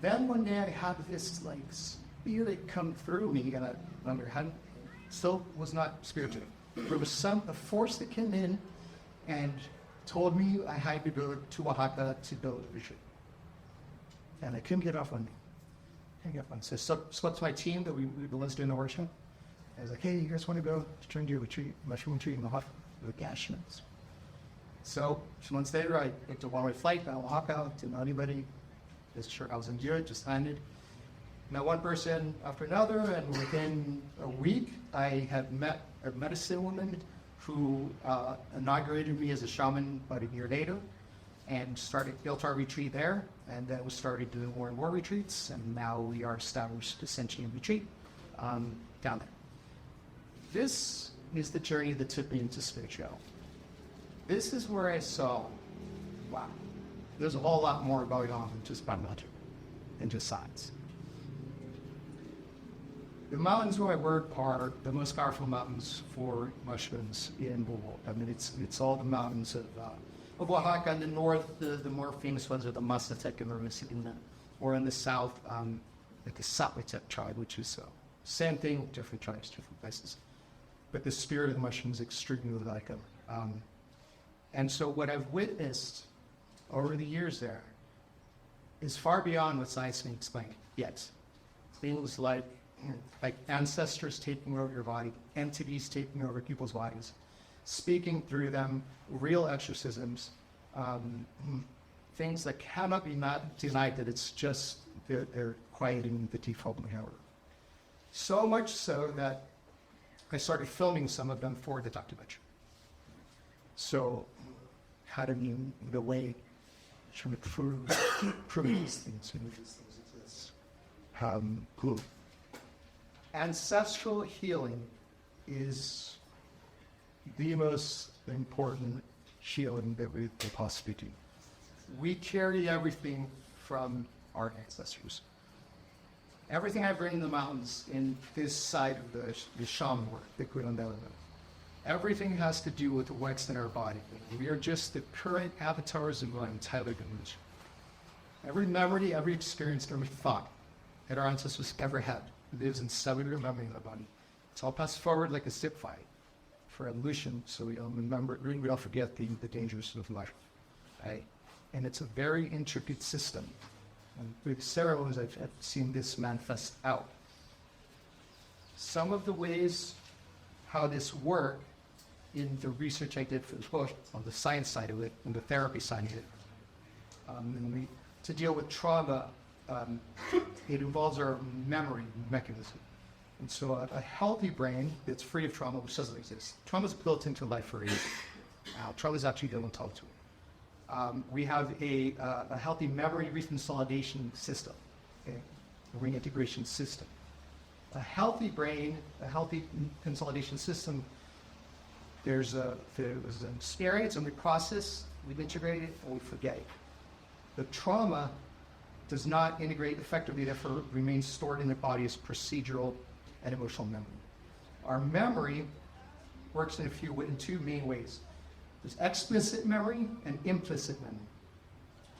Then one day I had this like spirit come through me, and I hadn't, still was not spiritual. There was a force that came in and told me I had to go to Oaxaca to build a retreat. And I couldn't get off on me. So spoke to my team that we the ones doing the workshop. I was like, hey, you guys want to go to try and do a retreat, mushroom retreat in Oaxaca with Gashmans? So 2 months later, I booked a one-way flight to Oaxaca, didn't know anybody. Just sure I was in Europe, just landed. Met one person after another, and within a week, I had met a medicine woman who inaugurated me as a shaman about a year later, and built our retreat there, and then we started doing more and more retreats, and now we are established essentially in retreat down there. This is the journey that took me into spirituality. This is where I saw, wow, there's a whole lot more going on than just biology and just science. The mountains where I work are the most powerful mountains for mushrooms in the world. I mean, it's all the mountains of Oaxaca in the north. The more famous ones are the Mazatec and Urias, or in the south, like the Zapotec tribe, which is same thing, different tribes, different places. But the spirit of the mushroom is extremely like them. And so what I've witnessed over the years there is far beyond what science can explain yet. Things like ancestors taking over your body, entities taking over people's bodies, speaking through them, real exorcisms, things that cannot be denied that it's just they're quieting the default behavior. So much so that I started filming some of them for the documentary. So how do you, the way to prove these things exist? Cool. Ancestral healing is the most important healing that we could possibly do. We carry everything from our ancestors. Everything I bring in the mountains in this side of the shaman work, the Kurandela, everything has to do with what's in our body. We are just the current avatars of our entire dimension. Every memory, every experience, every thought that our ancestors ever had lives in cellular memory in the body. It's all passed forward like a zip file for evolution, so we all remember, we all forget the dangers of life. Right? And it's a very intricate system. And with ceremonies, I've seen this manifest out. Some of the ways how this worked in the research I did for the book, on the science side of it, and the therapy side of it, to deal with trauma, it involves our memory mechanism. And so a healthy brain that's free of trauma, which doesn't exist. Trauma is built into life for a reason. Trauma is actually don't talk to it. We have a healthy memory reconsolidation system, okay? A reintegration system. A healthy brain, a healthy consolidation system, there's an experience and we process, we integrate it, and we forget it. The trauma does not integrate effectively, therefore remains stored in the body as procedural and emotional memory. Our memory works in two main ways. There's explicit memory and implicit memory.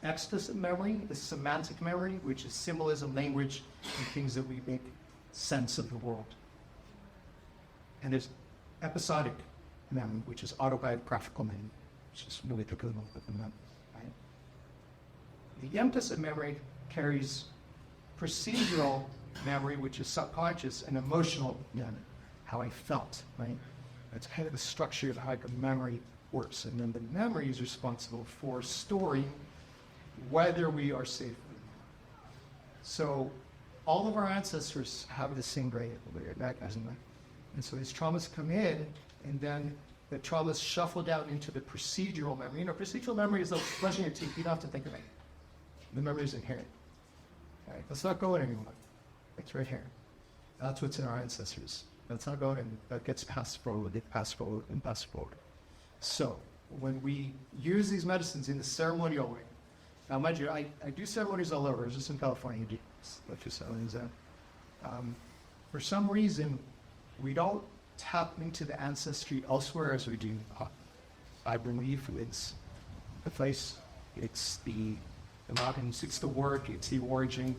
Explicit memory is semantic memory, which is symbolism, language, and things that we make sense of the world. And there's episodic memory, which is autobiographical memory, which is really the good one with the memory. Right? The implicit memory carries procedural memory, which is subconscious, and emotional memory, how I felt. Right? That's kind of the structure of how a memory works. And then the memory is responsible for storing whether we are safe. So all of our ancestors have the same brain mechanism. And so these traumas come in, and then the traumas shuffled out into the procedural memory. You know, procedural memory is like brushing your teeth. You don't have to think of it. The memory is inherent. All right, that's not going anywhere. It's right here. That's what's in our ancestors. That's not going, and that gets passed forward. It passed forward and passed forward. So when we use these medicines in the ceremonial way, now mind you, I do ceremonies all over. Just in California, you do ceremonies there. For some reason, we don't tap into the ancestry elsewhere as we do. I believe it's the place, it's the mountains. It's the work, it's the origin.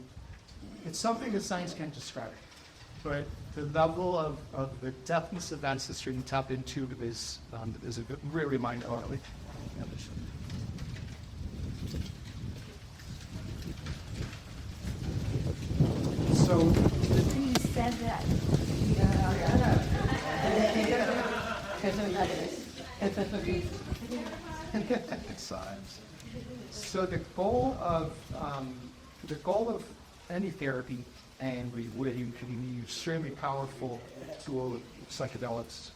It's something that science can't describe. But the level of the depthness of ancestry you tap into is a really mind-boggling. So He said that. science. So the goal of any therapy, and with an extremely powerful tool of psychedelics,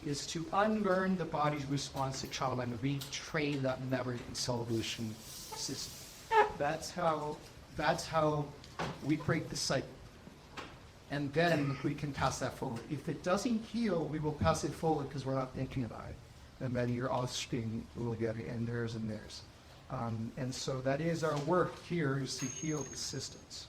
is to unlearn the body's response to trauma and retrain that memory and cell evolution system. That's how we break the cycle. And then we can pass that forward. If it doesn't heal, we will pass it forward because we're not thinking about it. And then your offspring will get it, and theirs and theirs. And so that is our work here, is to heal the systems.